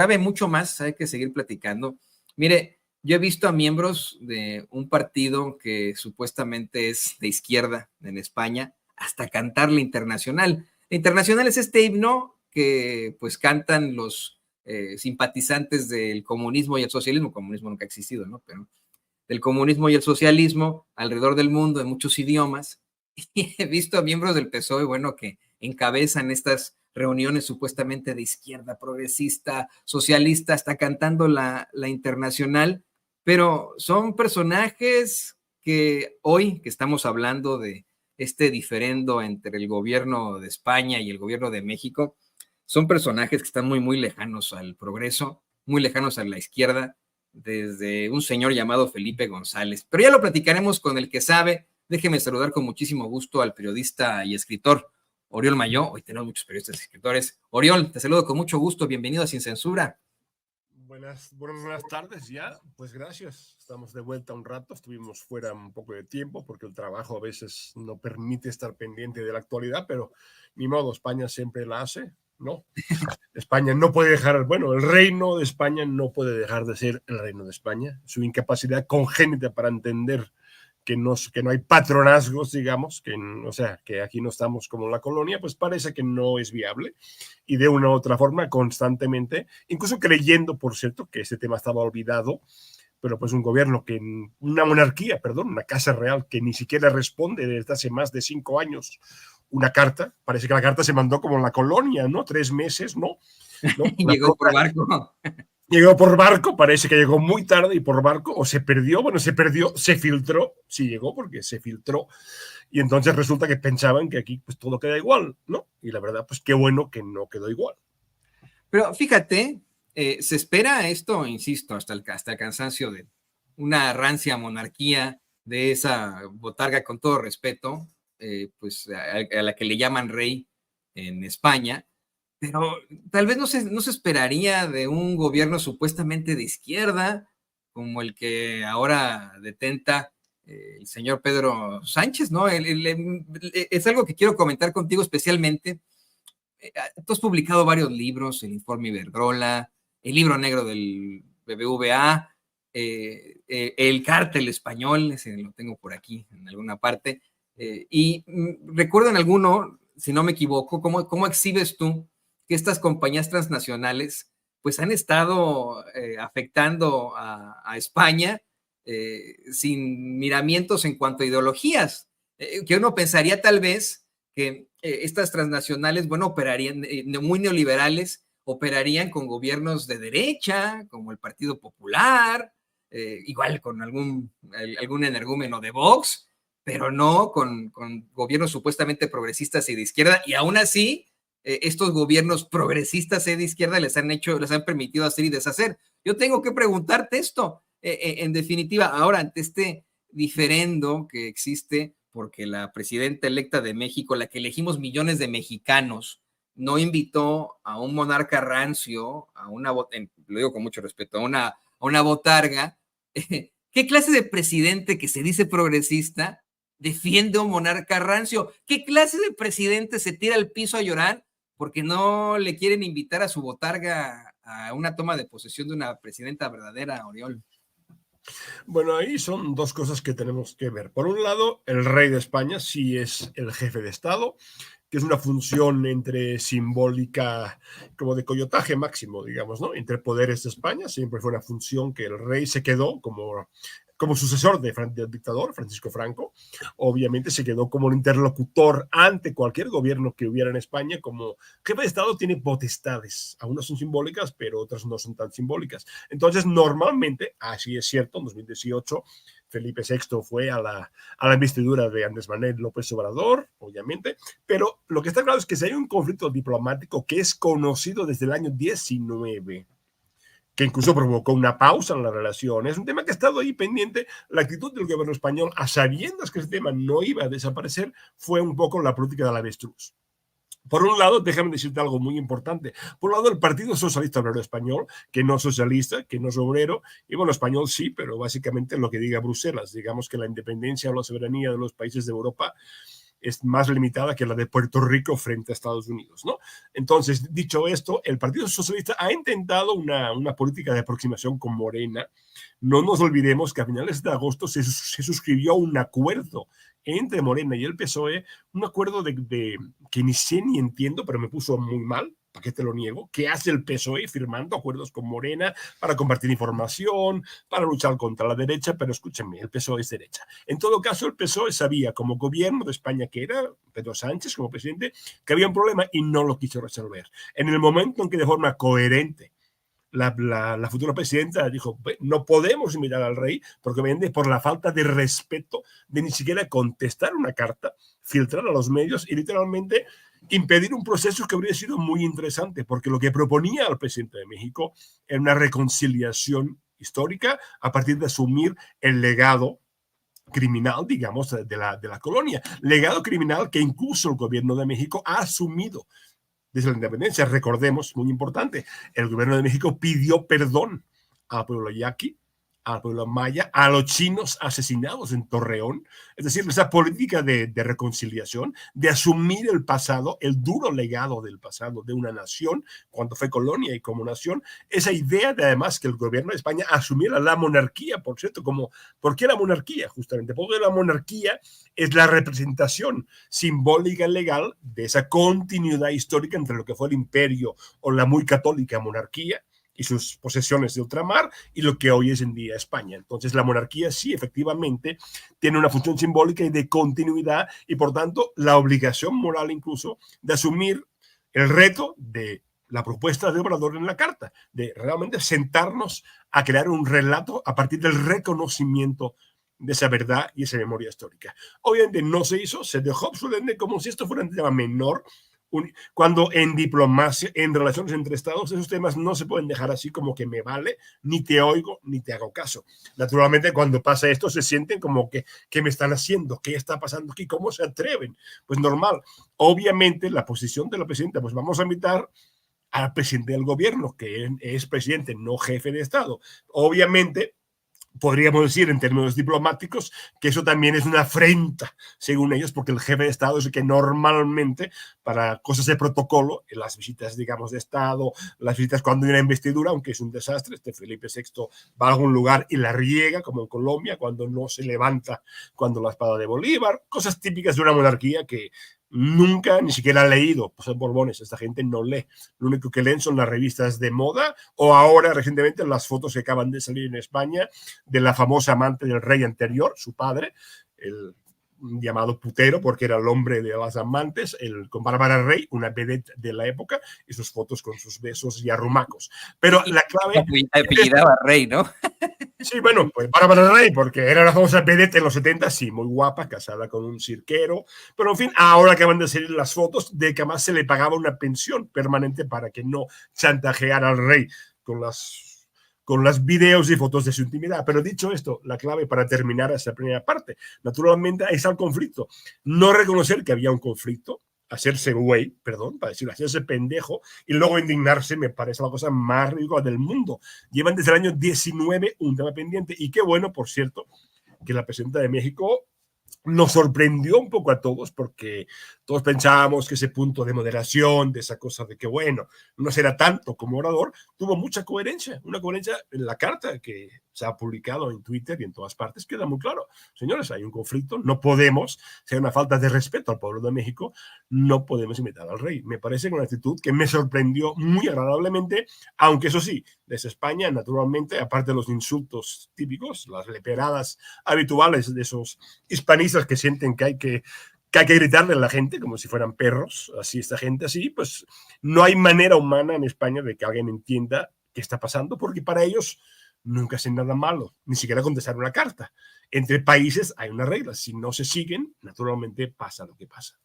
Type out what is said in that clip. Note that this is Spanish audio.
Sabe mucho más, hay que seguir platicando. Mire, yo he visto a miembros de un partido que supuestamente es de izquierda en España hasta cantar la Internacional. La Internacional es este himno que pues cantan los simpatizantes del comunismo y el socialismo. El comunismo nunca ha existido, ¿no? Pero del comunismo y el socialismo alrededor del mundo en muchos idiomas. Y he visto a miembros del PSOE, bueno, que encabezan estas reuniones supuestamente de izquierda, progresista, socialista, hasta cantando la Internacional, pero son personajes que hoy que estamos hablando de este diferendo entre el gobierno de España y el gobierno de México, son personajes que están muy, muy lejanos al progreso, muy lejanos a la izquierda, desde un señor llamado Felipe González. Pero ya lo platicaremos con el que sabe. Déjeme saludar con muchísimo gusto al periodista y escritor Oriol Mayó. Hoy tenemos muchos periodistas y escritores. Oriol, te saludo con mucho gusto. Bienvenido a Sin Censura. Buenas tardes ya. Pues gracias. Estamos de vuelta un rato. Estuvimos fuera un poco de tiempo porque el trabajo a veces no permite estar pendiente de la actualidad, pero ni modo, España siempre la hace, ¿no? España no puede dejar, bueno, el reino de España no puede dejar de ser el reino de España. Su incapacidad congénita para entender que no hay patronazgos, digamos, o sea, que aquí no estamos como la colonia, pues parece que no es viable. Y de una u otra forma, constantemente, incluso creyendo, por cierto, que ese tema estaba olvidado, pero pues un gobierno una monarquía, perdón, una casa real que ni siquiera responde desde hace más de 5 años una carta. Parece que la carta se mandó como en la colonia, ¿no? 3 meses, ¿no? Llegó por barco. Llegó por barco, parece que llegó muy tarde y por barco, o se perdió, se filtró, sí llegó porque se filtró, y entonces resulta que pensaban que aquí pues todo queda igual, ¿no? Y la verdad, pues qué bueno que no quedó igual. Pero fíjate, se espera esto, insisto, hasta el cansancio de una rancia monarquía, de esa botarga, con todo respeto, pues a la que le llaman rey en España, pero tal vez no se esperaría de un gobierno supuestamente de izquierda, como el que ahora detenta el señor Pedro Sánchez, ¿no? Es algo que quiero comentar contigo especialmente. Tú has publicado varios libros, el Informe Iberdrola, el libro negro del BBVA, el Cártel Español, ese lo tengo por aquí en alguna parte, y recuerdo en alguno, si no me equivoco, cómo exhibes tú que estas compañías transnacionales pues han estado afectando a España sin miramientos en cuanto a ideologías, que uno pensaría tal vez que estas transnacionales, bueno, operarían muy neoliberales, operarían con gobiernos de derecha, como el Partido Popular, igual con algún energúmeno de Vox, pero no con gobiernos supuestamente progresistas y de izquierda, y aún así, estos gobiernos progresistas y de izquierda les han permitido hacer y deshacer. Yo tengo que preguntarte esto, en definitiva, ahora ante este diferendo que existe, porque la presidenta electa de México, la que elegimos millones de mexicanos, no invitó a un monarca rancio, lo digo con mucho respeto, a una botarga. ¿Qué clase de presidente que se dice progresista defiende a un monarca rancio? ¿Qué clase de presidente se tira al piso a llorar porque no le quieren invitar a su botarga a una toma de posesión de una presidenta verdadera, Oriol? Bueno, ahí son dos cosas que tenemos que ver. Por un lado, el rey de España sí es el jefe de Estado, que es una función entre simbólica, como de coyotaje máximo, digamos, ¿no? Entre poderes de España, siempre fue una función que el rey se quedó como sucesor del dictador Francisco Franco. Obviamente se quedó como un interlocutor ante cualquier gobierno que hubiera en España. Como jefe de Estado tiene potestades, algunas son simbólicas, pero otras no son tan simbólicas. Entonces, normalmente, así es cierto, en 2018 Felipe VI fue a la investidura de Andrés Manuel López Obrador, obviamente, pero lo que está claro es que si hay un conflicto diplomático que es conocido desde el año 19, que incluso provocó una pausa en la relación. Es un tema que ha estado ahí pendiente. La actitud del gobierno español, a sabiendas que ese tema no iba a desaparecer, fue un poco la política del avestruz. Por un lado, déjame decirte algo muy importante. Por un lado, el Partido Socialista Obrero Español, que no es socialista, que no es obrero, y bueno, español sí, pero básicamente lo que diga Bruselas. Digamos que la independencia o la soberanía de los países de Europa es más limitada que la de Puerto Rico frente a Estados Unidos, ¿no? Entonces, dicho esto, el Partido Socialista ha intentado una política de aproximación con Morena. No nos olvidemos que a finales de agosto se suscribió un acuerdo entre Morena y el PSOE, un acuerdo que ni sé ni entiendo, pero me puso muy mal. ¿Para qué te lo niego? ¿Qué hace el PSOE firmando acuerdos con Morena para compartir información, para luchar contra la derecha? Pero escúchenme, el PSOE es derecha. En todo caso, el PSOE sabía, como gobierno de España que era, Pedro Sánchez como presidente, que había un problema y no lo quiso resolver. En el momento en que de forma coherente la futura presidenta dijo, no podemos invitar al rey porque obviamente por la falta de respeto de ni siquiera contestar una carta, filtrar a los medios y literalmente impedir un proceso que habría sido muy interesante, porque lo que proponía el presidente de México era una reconciliación histórica a partir de asumir el legado criminal, digamos, de la colonia. Legado criminal que incluso el gobierno de México ha asumido desde la independencia. Recordemos, muy importante, el gobierno de México pidió perdón al pueblo yaqui, al pueblo maya, a los chinos asesinados en Torreón. Es decir, esa política de reconciliación, de asumir el pasado, el duro legado del pasado de una nación, cuando fue colonia y como nación, esa idea de además que el gobierno de España asumiera la monarquía, por cierto, ¿por qué la monarquía? Justamente porque la monarquía es la representación simbólica y legal de esa continuidad histórica entre lo que fue el imperio o la muy católica monarquía y sus posesiones de ultramar y lo que hoy es en día España. Entonces la monarquía sí, efectivamente, tiene una función simbólica y de continuidad y por tanto la obligación moral incluso de asumir el reto de la propuesta de Obrador en la carta, de realmente sentarnos a crear un relato a partir del reconocimiento de esa verdad y esa memoria histórica. Obviamente no se hizo, se dejó absolutamente como si esto fuera un tema menor, cuando en diplomacia, en relaciones entre estados, esos temas no se pueden dejar así como que me vale, ni te oigo, ni te hago caso. Naturalmente, cuando pasa esto, se sienten como que, ¿qué me están haciendo? ¿Qué está pasando aquí? ¿Cómo se atreven? Pues normal. Obviamente, la posición de la presidenta, pues vamos a invitar al presidente del gobierno, que es presidente, no jefe de Estado. Obviamente, podríamos decir en términos diplomáticos que eso también es una afrenta, según ellos, porque el jefe de Estado es el que normalmente, para cosas de protocolo, en las visitas, digamos, de Estado, las visitas cuando hay una investidura, aunque es un desastre, Felipe VI va a algún lugar y la riega, como en Colombia, cuando no se levanta, cuando la espada de Bolívar, cosas típicas de una monarquía que nunca ni siquiera ha leído, pues son Borbones, esta gente no lee, lo único que leen son las revistas de moda o ahora recientemente las fotos que acaban de salir en España de la famosa amante del rey anterior, su padre, el llamado putero porque era el hombre de las amantes, con Bárbara Rey, una vedette de la época, y sus fotos con sus besos y arrumacos. Pero la clave... Apellidaba Rey, ¿no? Sí, bueno, pues Bárbara Rey, porque era la famosa vedette en los 70, sí, muy guapa, casada con un cirquero, pero en fin, ahora acaban de salir las fotos de que además se le pagaba una pensión permanente para que no chantajeara al rey con las videos y fotos de su intimidad. Pero dicho esto, la clave para terminar esa primera parte, naturalmente, ahí está el conflicto. No reconocer que había un conflicto, hacerse güey, perdón, para decirlo, hacerse pendejo y luego indignarse me parece la cosa más ridícula del mundo. Llevan desde el año 19 un tema pendiente y qué bueno, por cierto, que la presidenta de México nos sorprendió un poco a todos porque todos pensábamos que ese punto de moderación, de esa cosa de que, bueno, no será tanto como orador, tuvo mucha coherencia, una coherencia en la carta que se ha publicado en Twitter y en todas partes, queda muy claro. Señores, hay un conflicto, no podemos, si hay una falta de respeto al pueblo de México, no podemos invitar al rey. Me parece una actitud que me sorprendió muy agradablemente, aunque eso sí, desde España, naturalmente, aparte de los insultos típicos, las leperadas habituales de esos hispanistas que sienten que hay que gritarle a la gente como si fueran perros, así esta gente así, pues no hay manera humana en España de que alguien entienda qué está pasando, porque para ellos nunca hacen nada malo, ni siquiera contestar una carta. Entre países hay unas reglas, si no se siguen, naturalmente pasa lo que pasa.